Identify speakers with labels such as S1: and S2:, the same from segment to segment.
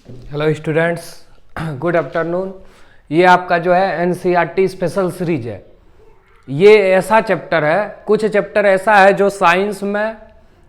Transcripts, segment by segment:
S1: Hello students, good afternoon. ये आपका जो है एनसीईआरटी स्पेशल सीरीज है। ये ऐसा चैप्टर है, कुछ चैप्टर ऐसा है जो साइंस में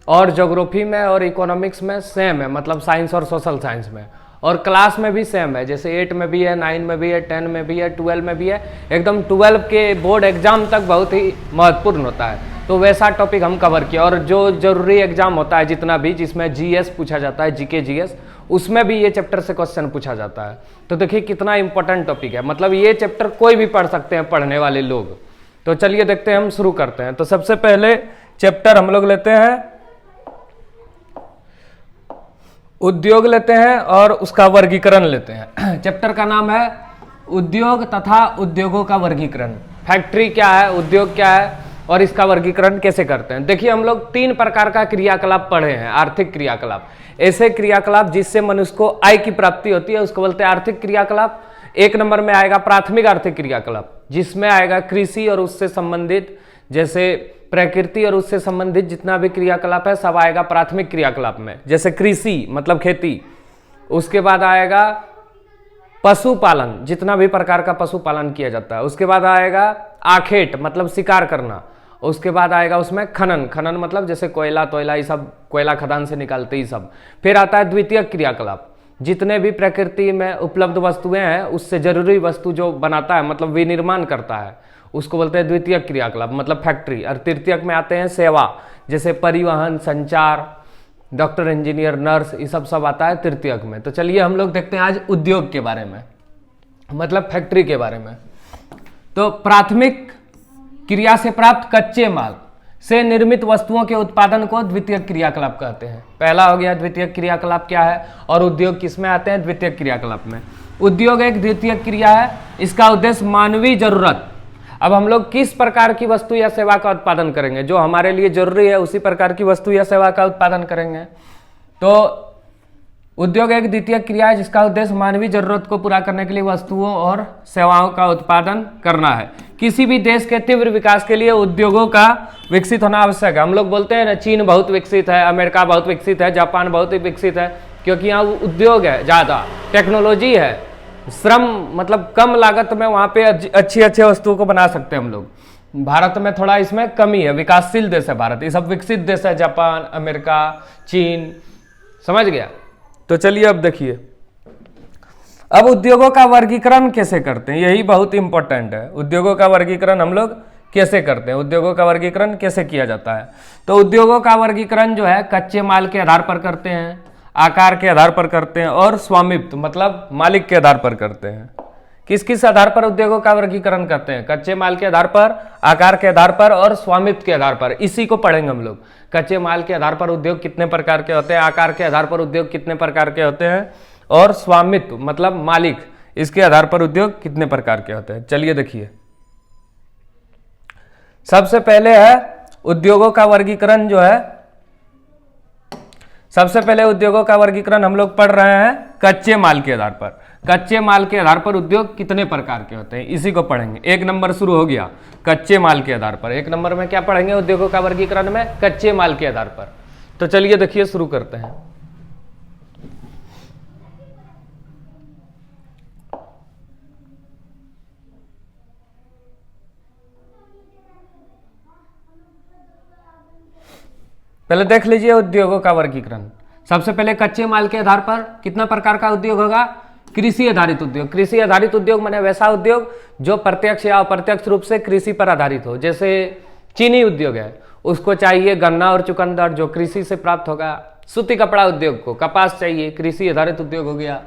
S1: और ज्योग्राफी में और इकोनॉमिक्स में सेम है, मतलब साइंस और सोशल साइंस में, और क्लास में भी सेम है। जैसे 8 में भी है, 9 में भी है, 10 में भी है, 12 में भी है। एकदम 12 के बोर्ड एग्जाम तक बहुत ही महत्वपूर्ण होता है। तो वैसा टॉपिक हम कवर किया। और जो जरूरी एग्जाम होता है जितना भी, जिसमें जीएस पूछा जाता है, जीके जीएस, उसमें भी ये चैप्टर से क्वेश्चन पूछा जाता है। तो देखिए कितना इंपॉर्टेंट टॉपिक है, मतलब ये चैप्टर कोई भी पढ़ सकते हैं पढ़ने वाले लोग। तो चलिए देखते हैं, हम शुरू करते हैं। तो सबसे पहले चैप्टर हम लोग लेते हैं उद्योग लेते हैं और उसका वर्गीकरण लेते हैं। चैप्टर का नाम है उद्योग तथा उद्योगों का वर्गीकरण। फैक्ट्री क्या है, उद्योग क्या है और इसका वर्गीकरण कैसे करते हैं। देखिए हम लोग 3 प्रकार का क्रियाकलाप पढ़े हैं। आर्थिक क्रियाकलाप, ऐसे क्रियाकलाप जिससे मनुष्य को आय की प्राप्ति होती है, उसको बोलते हैं आर्थिक क्रियाकलाप। 1 नंबर में आएगा प्राथमिक आर्थिक क्रियाकलाप, जिसमें आएगा कृषि और उससे संबंधित, जैसे प्रकृति और उससे संबंधित जितना भी क्रियाकलाप है सब आएगा प्राथमिक क्रियाकलाप में। जैसे कृषि मतलब खेती, उसके बाद आएगा पशुपालन, जितना भी प्रकार का पशुपालन किया जाता है। उसके बाद आएगा आखेट मतलब शिकार करना। उसके बाद आएगा उसमें खनन, खनन मतलब जैसे कोयला तोयला, ये सब कोयला खदान से निकालते ही सब। फिर आता है द्वितीय क्रियाकलाप, जितने भी प्रकृति में उपलब्ध वस्तुएं हैं उससे जरूरी वस्तु जो बनाता है, मतलब विनिर्माण करता है, उसको बोलते हैं द्वितीय क्रियाकलाप मतलब फैक्ट्री। और तृतीयक में आते हैं सेवा, जैसे परिवहन, संचार, डॉक्टर, इंजीनियर, नर्स, ये सब आता है तृतीयक में। तो चलिए हम लोग देखते हैं आज उद्योग के बारे में, मतलब फैक्ट्री के बारे में। तो प्राथमिक क्रिया से प्राप्त कच्चे माल से निर्मित वस्तुओं के उत्पादन को द्वितीय क्रियाकलाप कहते हैं। पहला हो गया द्वितीय क्रियाकलाप क्या है, और उद्योग किस में आते हैं, द्वितीय क्रियाकलाप में। उद्योग एक द्वितीय क्रिया है, इसका उद्देश्य मानवीय जरूरत। अब हम लोग किस प्रकार की वस्तु या सेवा का उत्पादन करेंगे, जो हमारे लिए जरूरी है उसी प्रकार की वस्तु या सेवा का उत्पादन करेंगे। तो उद्योग एक द्वितीय क्रिया है जिसका उद्देश्य मानवीय जरूरत को पूरा करने के लिए वस्तुओं और सेवाओं का उत्पादन करना है। किसी भी देश के तीव्र विकास के लिए उद्योगों का विकसित होना आवश्यक है। हम लोग बोलते हैं ना, चीन बहुत विकसित है, अमेरिका बहुत विकसित है, जापान बहुत विकसित है, क्योंकि यहाँ उद्योग है, ज़्यादा टेक्नोलॉजी है, श्रम मतलब कम लागत में वहाँ पे अच्छी अच्छी वस्तुओं को बना सकते हैं हम लोग। भारत में थोड़ा इसमें कमी है, विकासशील देश है भारत, ये सब विकसित देश है, जापान, अमेरिका, चीन, समझ गया। तो चलिए अब देखिए, अब उद्योगों का वर्गीकरण कैसे करते हैं, यही बहुत इंपॉर्टेंट है। उद्योगों का वर्गीकरण हम लोग कैसे करते हैं, उद्योगों का वर्गीकरण कैसे किया जाता है। तो उद्योगों का वर्गीकरण जो है कच्चे माल के आधार पर करते हैं, आकार के आधार पर करते हैं और स्वामित्व मतलब मालिक के आधार पर करते हैं। किस किस आधार पर उद्योगों का वर्गीकरण करते हैं, कच्चे माल के आधार पर, आकार के आधार पर और स्वामित्व के आधार पर। इसी को पढ़ेंगे हम लोग। कच्चे माल के आधार पर उद्योग कितने प्रकार के होते हैं, आकार के आधार पर उद्योग कितने प्रकार के होते हैं, और स्वामित्व मतलब मालिक, इसके आधार पर उद्योग कितने प्रकार के होते हैं। चलिए देखिए, सबसे पहले है उद्योगों का वर्गीकरण जो है, सबसे पहले उद्योगों का वर्गीकरण हम लोग पढ़ रहे हैं कच्चे माल के आधार पर। कच्चे माल के आधार पर उद्योग कितने प्रकार के होते हैं, इसी को पढ़ेंगे। 1 नंबर शुरू हो गया कच्चे माल के आधार पर। 1 नंबर में क्या पढ़ेंगे, उद्योगों का वर्गीकरण में कच्चे माल के आधार पर। तो चलिए देखिए शुरू करते हैं। पहले देख लीजिए उद्योगों का वर्गीकरण। सबसे पहले कच्चे माल के आधार पर कितना प्रकार का उद्योग होगा, कृषि आधारित उद्योग। कृषि आधारित उद्योग माने वैसा उद्योग जो प्रत्यक्ष या अप्रत्यक्ष रूप से कृषि पर आधारित हो। जैसे चीनी उद्योग है, उसको चाहिए गन्ना और चुकंदर जो कृषि से प्राप्त होगा। सूती कपड़ा उद्योग को कपास चाहिए, कृषि आधारित उद्योग हो गया।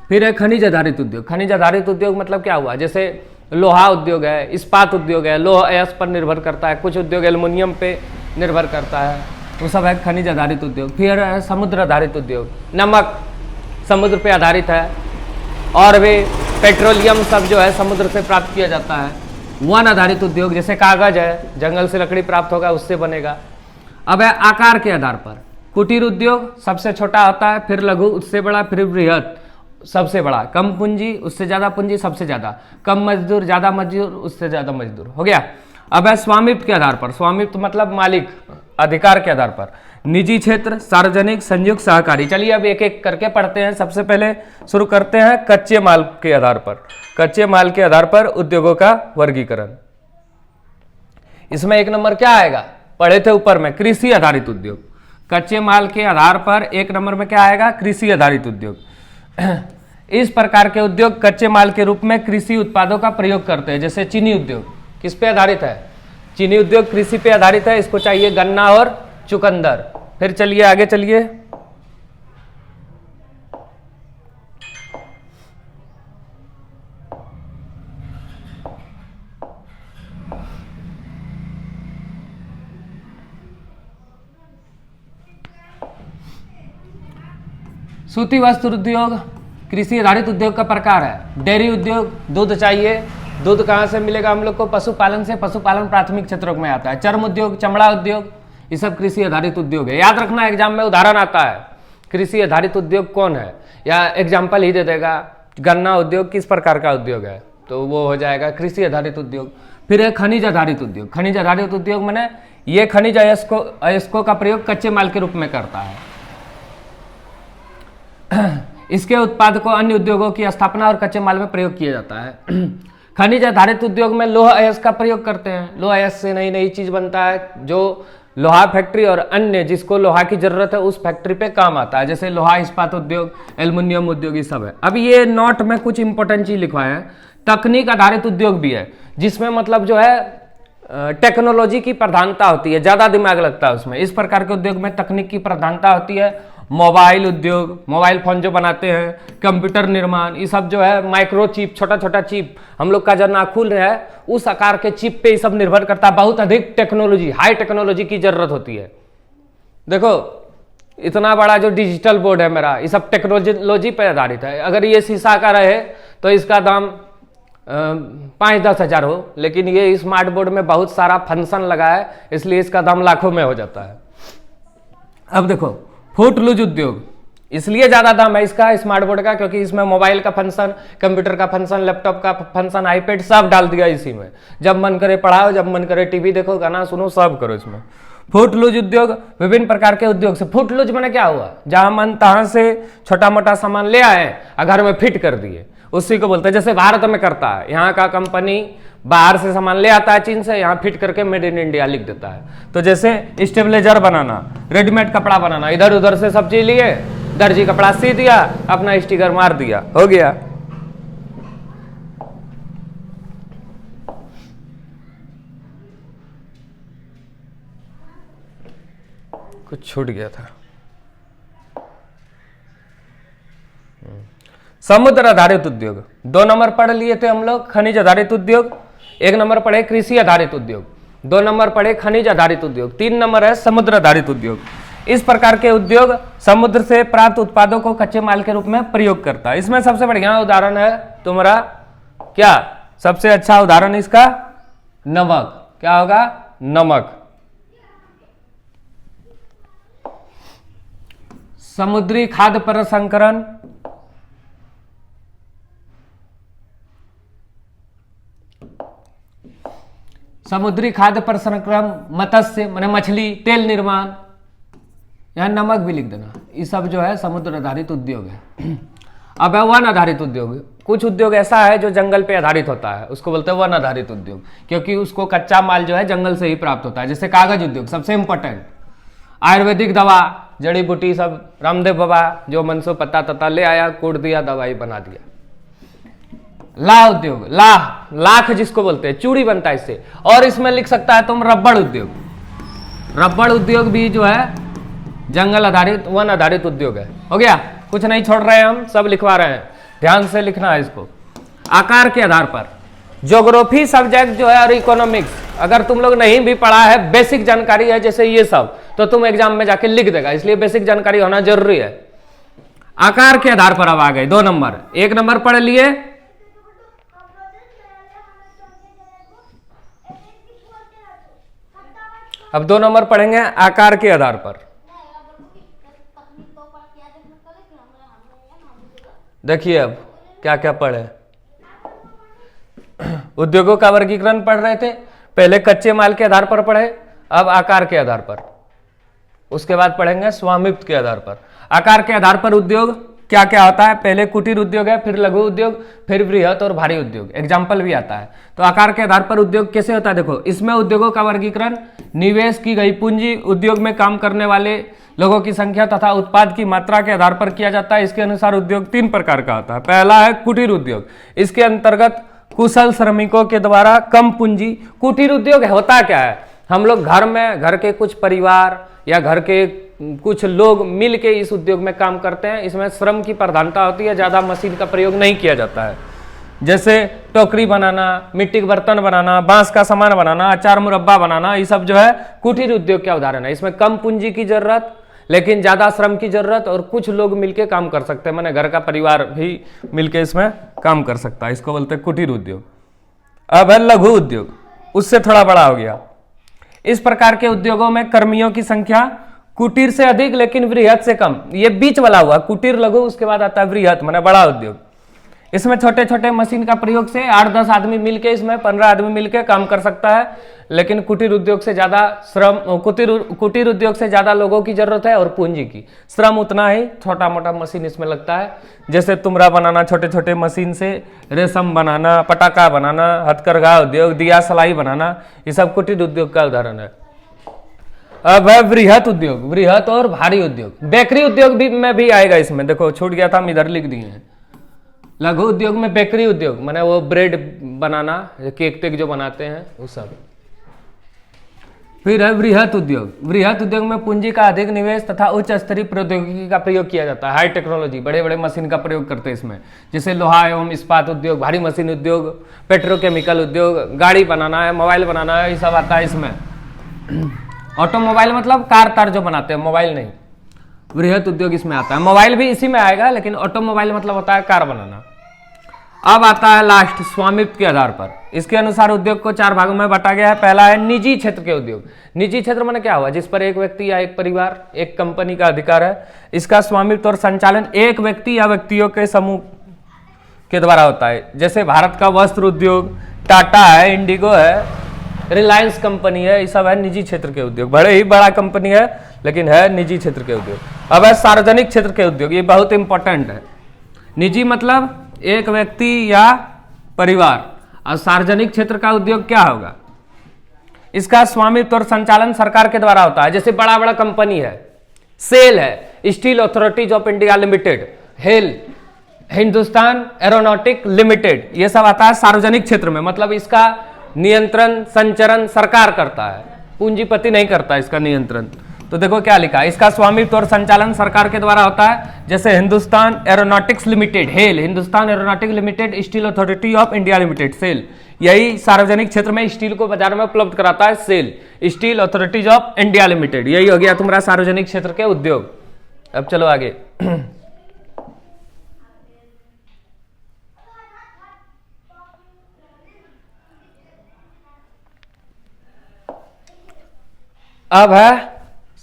S1: फिर है खनिज आधारित उद्योग। खनिज आधारित उद्योग मतलब क्या हुआ, जैसे लोहा उद्योग है, इस्पात उद्योग है, लोह अयस्क पर निर्भर करता है, कुछ उद्योग एल्युमिनियम पे निर्भर करता है, वो सब है खनिज आधारित उद्योग। फिर है समुद्र आधारित उद्योग, नमक समुद्र पे आधारित है, और भी पेट्रोलियम सब जो है समुद्र से प्राप्त किया जाता है। वन आधारित उद्योग, जैसे कागज है, जंगल से लकड़ी प्राप्त होगा उससे बनेगा। अब है आकार के आधार पर, कुटीर उद्योग सबसे छोटा होता है, फिर लघु उससे बड़ा, फिर बृहत सबसे बड़ा, कम पूंजी उससे ज्यादा पूंजी सबसे ज्यादा, कम मजदूर ज्यादा मजदूर उससे ज्यादा मजदूर, हो गया। अब है स्वामित्व के आधार पर, स्वामित्व मतलब मालिक, अधिकार के आधार पर, निजी क्षेत्र, सार्वजनिक, संयुक्त, सहकारी। चलिए अब एक एक करके पढ़ते हैं। सबसे पहले शुरू करते हैं कच्चे माल के आधार पर। कच्चे माल के आधार पर उद्योगों का वर्गीकरण। इसमें एक नंबर क्या आएगा, पढ़े थे ऊपर में, कृषि आधारित उद्योग। कच्चे माल के आधार पर एक नंबर में क्या आएगा, कृषि आधारित उद्योग। इस प्रकार के उद्योग कच्चे माल के रूप में कृषि उत्पादों का प्रयोग करते हैं। जैसे चीनी उद्योग किस पे आधारित है, चीनी उद्योग कृषि पे आधारित है, इसको चाहिए गन्ना और चुकंदर। फिर चलिए आगे चलिए, सूती वस्त्र उद्योग कृषि आधारित उद्योग का प्रकार है। डेयरी उद्योग, दूध चाहिए, दूध कहाँ से मिलेगा हम लोग को, पशुपालन से, पशुपालन प्राथमिक क्षेत्रों में आता है। चर्म उद्योग, चमड़ा उद्योग, ये सब कृषि आधारित उद्योग है। याद रखना एग्जाम में उदाहरण आता है, कृषि आधारित उद्योग कौन है, या एग्जाम्पल ही दे देगा, गन्ना उद्योग किस प्रकार का उद्योग है, तो वो हो जाएगा कृषि आधारित उद्योग। फिर है खनिज आधारित उद्योग। खनिज आधारित उद्योग मैंने ये खनिज अयस्कों का प्रयोग कच्चे माल के रूप में करता है। इसके उत्पाद को अन्य उद्योगों की स्थापना और कच्चे माल में प्रयोग किया जाता है। खनिज आधारित उद्योग में लोहा अयस्क का प्रयोग करते हैं। लोहा अयस्क से नई नई चीज बनता है, जो लोहा फैक्ट्री और अन्य जिसको लोहा की जरूरत है उस फैक्ट्री पे काम आता है। जैसे लोहा इस्पात उद्योग, एल्युमिनियम उद्योग, ये सब है। अब ये नोट में कुछ इंपॉर्टेंट चीज लिखवाए हैं। तकनीक आधारित उद्योग भी है, जिसमें मतलब जो है टेक्नोलॉजी की प्रधानता होती है, ज्यादा दिमाग लगता है उसमें। इस प्रकार के उद्योग में तकनीक की प्रधानता होती है। मोबाइल उद्योग, मोबाइल फोन जो बनाते हैं, कंप्यूटर निर्माण, ये सब जो है, माइक्रो चिप, छोटा छोटा चिप, हम लोग का जो नाखून है उस आकार के चिप पे ये सब निर्भर करता है। बहुत अधिक टेक्नोलॉजी, हाई टेक्नोलॉजी की जरूरत होती है। देखो इतना बड़ा जो डिजिटल बोर्ड है मेरा, ये सब टेक्नोलॉजी पे आधारित है। अगर ये शीशा का रहे तो इसका दाम 5-10 हजार हो, लेकिन ये स्मार्ट बोर्ड में बहुत सारा फंक्शन लगा है, इसलिए इसका दाम लाखों में हो जाता है। अब देखो फुटलूज उद्योग, इसलिए ज्यादा दाम है इसका स्मार्ट बोर्ड का, क्योंकि इसमें मोबाइल का फंक्शन, कंप्यूटर का फंक्शन, लैपटॉप का फंक्शन, आईपैड सब डाल दिया इसी में। जब मन करे पढ़ाओ, जब मन करे टीवी देखो, गाना सुनो, सब करो इसमें। फुटलूज उद्योग विभिन्न प्रकार के उद्योग से। फुटलूज मैंने क्या हुआ, जहां मन तहां से छोटा मोटा सामान ले आए और घर में फिट कर दिए, उसी को बोलते हैं। जैसे भारत में करता है, यहाँ का कंपनी बाहर से सामान ले आता है चीन से, यहाँ फिट करके मेड इन इंडिया लिख देता है। तो जैसे स्टेबलाइजर बनाना, रेडीमेड कपड़ा बनाना, इधर उधर से सब चीज लिए, दर्जी कपड़ा सी दिया, अपना स्टिकर मार दिया, हो गया। कुछ छूट गया था। समुद्र आधारित उद्योग 2 नंबर पढ़ लिए थे हम लोग। खनिज आधारित उद्योग 1 नंबर पढ़े, कृषि आधारित उद्योग 2 नंबर पढ़े, खनिज आधारित उद्योग 3 नंबर है समुद्र आधारित उद्योग। इस प्रकार के उद्योग समुद्र से प्राप्त उत्पादों को कच्चे माल के रूप में प्रयोग करता है। इसमें सबसे बढ़िया उदाहरण है तुम्हारा क्या, सबसे अच्छा उदाहरण इसका नमक। क्या होगा, नमक। समुद्री खाद्य प्रसंस्करण, समुद्री खाद्य प्रसंस्करण, मत्स्य माने मछली, तेल निर्माण, यहां नमक भी लिख देना। ये सब जो है समुद्र आधारित उद्योग है। अब है वन आधारित उद्योग। कुछ उद्योग ऐसा है जो जंगल पे आधारित होता है, उसको बोलते हैं वन आधारित उद्योग, क्योंकि उसको कच्चा माल जो है जंगल से ही प्राप्त होता है। जैसे कागज उद्योग सबसे इंपॉर्टेंट, आयुर्वेदिक दवा, जड़ी बूटी सब, रामदेव बाबा जो मनसो पत्ता तत्ता ले आया, कूट दिया, दवाई बना दिया। लाह उद्योग, लाख जिसको बोलते हैं, चूड़ी बनता है इससे। और इसमें लिख सकता है तुम रबड़ उद्योग। रबड़ उद्योग भी जो है जंगल आधारित, वन आधारित उद्योग है। हो गया, कुछ नहीं छोड़ रहे हैं हम, सब लिखवा रहे हैं, ध्यान से लिखना है इसको। आकार के आधार पर ज्योग्राफी सब्जेक्ट जो है और इकोनॉमिक्स, अगर तुम लोग नहीं भी पढ़ा है, बेसिक जानकारी है जैसे ये सब, तो तुम एग्जाम में जाके लिख देगा, इसलिए बेसिक जानकारी होना जरूरी है। आकार के आधार पर अब आ गए 2 नंबर। 1 नंबर पढ़ लिए, अब 2 नंबर पढ़ेंगे आकार के आधार पर। देखिए अब क्या क्या पढ़े, उद्योगों का वर्गीकरण पढ़ रहे थे, पहले कच्चे माल के आधार पर पढ़े, अब आकार के आधार पर, उसके बाद पढ़ेंगे स्वामित्व के आधार पर। आकार के आधार पर उद्योग क्या क्या होता है, पहले कुटीर उद्योग है, फिर लघु उद्योग, फिर वृहत और भारी उद्योग, एग्जाम्पल भी आता है। तो आकार के आधार पर उद्योग कैसे होता है, देखो इसमें उद्योगों का वर्गीकरण निवेश की गई पूंजी, उद्योग में काम करने वाले लोगों की संख्या तथा उत्पाद की मात्रा के आधार पर किया जाता है। इसके अनुसार उद्योग 3 प्रकार का होता है। पहला है कुटीर उद्योग, इसके अंतर्गत कुशल श्रमिकों के द्वारा कम पूंजी। कुटीर उद्योग होता क्या है, हम लोग घर में, घर के कुछ परिवार या घर के कुछ लोग मिल के इस उद्योग में काम करते हैं। इसमें श्रम की प्रधानता होती है, ज्यादा मशीन का प्रयोग नहीं किया जाता है। जैसे टोकरी बनाना, मिट्टी के बर्तन बनाना, बांस का सामान बनाना, अचार मुरब्बा बनाना, ये सब जो है कुटीर उद्योग का उदाहरण है। इसमें कम पूंजी की जरूरत लेकिन ज्यादा श्रम की जरूरत, और कुछ लोग मिलके काम कर सकते हैं, मैंने घर का परिवार भी मिलके इसमें काम कर सकता है, इसको बोलते हैं कुटीर उद्योग। अब है लघु उद्योग, उससे थोड़ा बड़ा हो गया। इस प्रकार के उद्योगों में कर्मियों की संख्या कुटीर से अधिक लेकिन वृहत से कम, ये बीच वाला हुआ कुटीर लघु, उसके बाद आता है वृहत माने बड़ा उद्योग। इसमें छोटे छोटे मशीन का प्रयोग से 8-10 आदमी मिलके, इसमें 15 आदमी मिलके काम कर सकता है, लेकिन कुटीर उद्योग से ज्यादा श्रम, कुटीर उद्योग से ज्यादा लोगों की जरूरत है और पूंजी की, श्रम उतना ही, छोटा मोटा मशीन इसमें लगता है। जैसे तुमरा बनाना छोटे छोटे मशीन से, रेशम बनाना, पटाखा बनाना, हथकरघा उद्योग, दिया सलाई बनाना, ये सब कुटीर उद्योग का उदाहरण है। अब है वृहत उद्योग, वृहत और भारी उद्योग। बेकरी उद्योग भी में भी आएगा इसमें, देखो छूट गया था, हम इधर लिख दिए हैं। लघु उद्योग में बेकरी उद्योग माने वो ब्रेड बनाना, केक तेक जो बनाते हैं वो सब। फिर है वृहत उद्योग। वृहत उद्योग में पूंजी का अधिक निवेश तथा उच्च स्तरीय प्रौद्योगिकी का प्रयोग किया जाता है, हाई टेक्नोलॉजी, बड़े बड़े मशीन का प्रयोग करते हैं इसमें। जैसे लोहा एवं इस्पात उद्योग, भारी मशीन उद्योग, पेट्रोकेमिकल उद्योग, गाड़ी बनाना है, मोबाइल बनाना है, ये सब आता है इसमें। ऑटोमोबाइल मतलब कार तार जो बनाते हैं, मोबाइल नहीं, वृहत उद्योग इसमें आता है। मोबाइल भी इसी में आएगा, लेकिन ऑटोमोबाइल मतलब होता है कार बनाना। अब आता है लास्ट स्वामित्व के आधार पर। इसके अनुसार उद्योग को 4 भागों में बांटा गया है। पहला है निजी क्षेत्र के उद्योग। निजी क्षेत्र माने क्या हुआ, जिस पर एक व्यक्ति या एक परिवार, एक कंपनी का अधिकार है। इसका स्वामित्व और संचालन एक व्यक्ति या व्यक्तियों के समूह के द्वारा होता है। जैसे भारत का वस्त्र उद्योग, टाटा है, इंडिगो है, रिलायंस कंपनी है, ये सब है निजी क्षेत्र के उद्योग। बड़े ही बड़ा कंपनी है लेकिन है निजी क्षेत्र के उद्योग। अब है सार्वजनिक क्षेत्र के उद्योग, ये बहुत इंपॉर्टेंट है। निजी मतलब एक व्यक्ति या परिवार, और सार्वजनिक क्षेत्र का उद्योग क्या होगा, इसका स्वामित्व और संचालन सरकार के द्वारा होता है। जैसे बड़ा बड़ा कंपनी है, सेल है, steel authorities of India limited, HAL, Hindustan aeronautic limited, ये सब आता है सार्वजनिक क्षेत्र में। मतलब इसका नियंत्रण संचरण सरकार करता है, पूंजीपति नहीं करता इसका नियंत्रण। तो देखो क्या लिखा है, इसका स्वामित्व और संचालन सरकार के द्वारा होता है। जैसे Hindustan aeronautics limited, HAL, Hindustan aeronautic limited, steel authority of India limited, SAIL, यही सार्वजनिक क्षेत्र में स्टील को बाजार में उपलब्ध कराता है, SAIL, steel authorities of India limited. यही हो गया तुम्हारा सार्वजनिक क्षेत्र के उद्योग। अब चलो आगे। अब है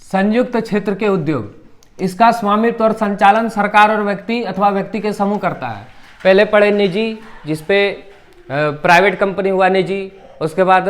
S1: संयुक्त क्षेत्र के उद्योग। इसका स्वामित्व और संचालन सरकार और व्यक्ति अथवा व्यक्ति के समूह करता है। पहले पढ़े निजी, जिसपे प्राइवेट कंपनी हुआ निजी, उसके बाद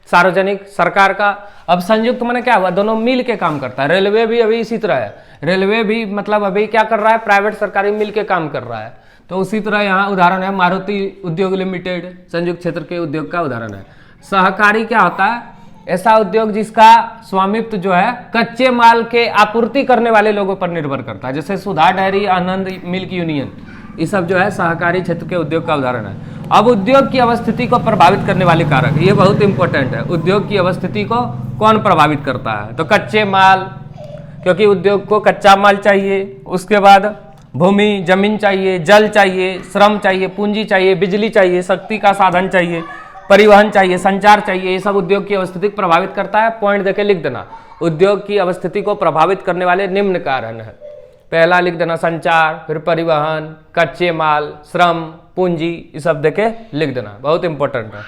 S1: सार्वजनिक सरकार का। अब संयुक्त माने क्या हुआ, दोनों मिल के काम करता है। रेलवे भी अभी इसी तरह है, रेलवे भी मतलब अभी क्या कर रहा है, प्राइवेट सरकारी मिल के काम कर रहा है। तो उसी तरह यहाँ उदाहरण है मारुति उद्योग लिमिटेड, संयुक्त क्षेत्र के उद्योग का उदाहरण है। सहकारी क्या होता है, ऐसा उद्योग जिसका स्वामित्व जो है कच्चे माल के आपूर्ति करने वाले लोगों पर निर्भर करता है। जैसे सुधा डेयरी, आनंद मिल्क यूनियन, ये सब जो है सहकारी क्षेत्र के उद्योग का उदाहरण है। अब उद्योग की अवस्थिति को प्रभावित करने वाले कारक, ये बहुत इंपॉर्टेंट है। उद्योग की अवस्थिति को कौन प्रभावित करता है, तो कच्चे माल, क्योंकि उद्योग को कच्चा माल चाहिए। उसके बाद भूमि जमीन चाहिए, जल चाहिए, श्रम चाहिए, पूंजी चाहिए, बिजली चाहिए, शक्ति का साधन चाहिए, परिवहन चाहिए, संचार चाहिए। ये सब उद्योग की अवस्थिति को प्रभावित करता है। पॉइंट देके लिख देना, उद्योग की अवस्थिति को प्रभावित करने वाले निम्न कारण है। पहला लिख देना संचार, फिर परिवहन, कच्चे माल, श्रम, पूंजी, ये सब देके लिख देना, बहुत इंपॉर्टेंट है।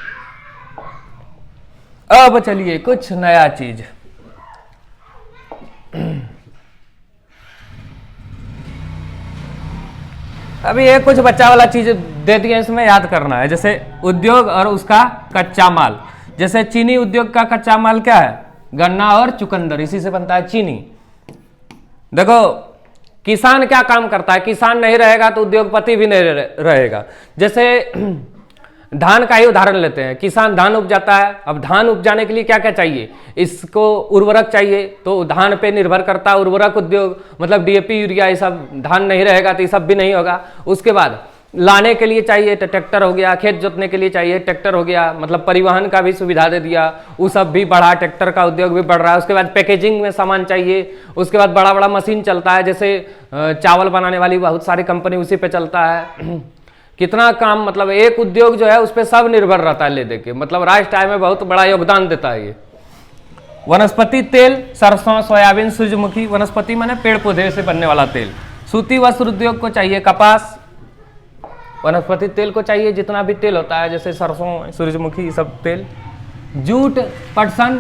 S1: अब चलिए कुछ नया चीज। अभी ये कुछ बच्चा वाला चीज दे दिया, इसमें याद करना है। जैसे उद्योग और उसका कच्चा माल, जैसे चीनी उद्योग का कच्चा माल क्या है, गन्ना और चुकंदर, इसी से बनता है चीनी। देखो किसान क्या काम करता है, किसान नहीं रहेगा तो उद्योगपति भी नहीं रहेगा। जैसे धान का ही उदाहरण लेते हैं, किसान धान उपजाता है, अब धान उपजाने के लिए क्या क्या चाहिए, इसको उर्वरक चाहिए, तो धान पे निर्भर करता है उर्वरक उद्योग, मतलब डीएपी यूरिया ये सब, धान नहीं रहेगा तो ये सब भी नहीं होगा। उसके बाद लाने के लिए चाहिए तो ट्रैक्टर हो गया, खेत जोतने के लिए चाहिए ट्रैक्टर हो गया, मतलब परिवहन का भी सुविधा दे दिया, वो सब भी बढ़ा, ट्रैक्टर का उद्योग भी बढ़ रहा है। उसके बाद पैकेजिंग में सामान चाहिए, उसके बाद बड़ा बड़ा मशीन चलता है, जैसे चावल बनाने वाली बहुत सारी कंपनी उसी पे चलता है। कितना काम, मतलब एक उद्योग जो है उस पर सब निर्भर रहता है ले दे के, मतलब राष्ट्र आय में बहुत बड़ा योगदान देता है ये। वनस्पति तेल, सरसों, सोयाबीन, सूरजमुखी, वनस्पति माने पेड़ पौधे से बनने वाला तेल। सूती वस्त्र उद्योग को चाहिए कपास, वनस्पति तेल को चाहिए जितना भी तेल होता है, जैसे सरसों, सूरजमुखी, सब तेल। जूट, पटसन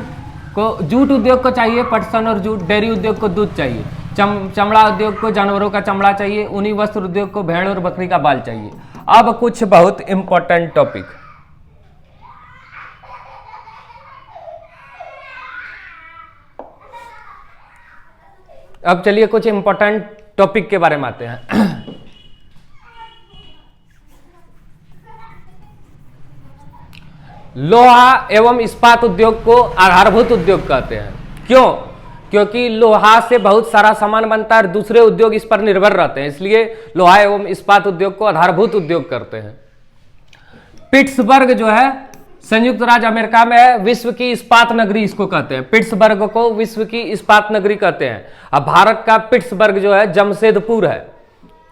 S1: को, जूट उद्योग को चाहिए पटसन और जूट। डेयरी उद्योग को दूध चाहिए। चमड़ा उद्योग को जानवरों का चमड़ा चाहिए। ऊनी वस्त्र उद्योग को भेड़ और बकरी का बाल चाहिए। अब कुछ बहुत इंपॉर्टेंट टॉपिक, अब चलिए कुछ इंपॉर्टेंट टॉपिक के बारे में आते हैं। लोहा एवं इस्पात उद्योग को आधारभूत उद्योग कहते हैं। क्यों? क्योंकि लोहा से बहुत सारा सामान बनता है और दूसरे उद्योग इस पर निर्भर रहते हैं, इसलिए लोहा एवं इस्पात उद्योग को आधारभूत उद्योग करते हैं। पिट्सबर्ग जो है संयुक्त राज्य अमेरिका में है, विश्व की इस्पात नगरी इसको कहते हैं। पिट्सबर्ग को विश्व की इस्पात नगरी कहते हैं। अब भारत का पिट्सबर्ग जो है जमशेदपुर है,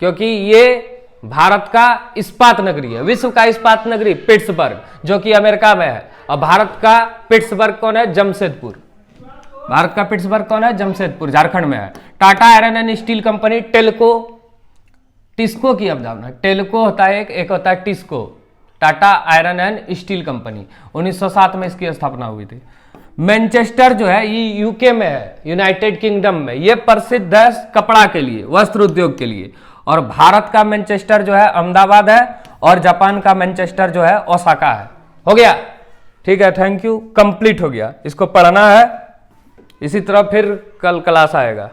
S1: क्योंकि ये भारत का इस्पात नगरी है। विश्व का इस्पात नगरी पिट्सबर्ग जो कि अमेरिका में है, और भारत का पिट्सबर्ग कौन है? जमशेदपुर। भारत का पिट्सबर्ग कौन है? जमशेदपुर, झारखंड में है। Tata iron and steel company, Telco, TISCO की अवधारणा, टेल्को होता है एक होता है TISCO. Tata iron and steel company 1907 में इसकी स्थापना हुई थी। मैनचेस्टर जो है ये यूके में है, यूनाइटेड किंगडम में। ये प्रसिद्ध है कपड़ा के लिए, वस्त्र उद्योग के लिए। और भारत का मैनचेस्टर जो है अहमदाबाद है, और जापान का मैनचेस्टर जो है ओसाका है। हो गया? ठीक है, थैंक यू, कंप्लीट हो गया। इसको पढ़ना है, इसी तरह फिर कल क्लास आएगा।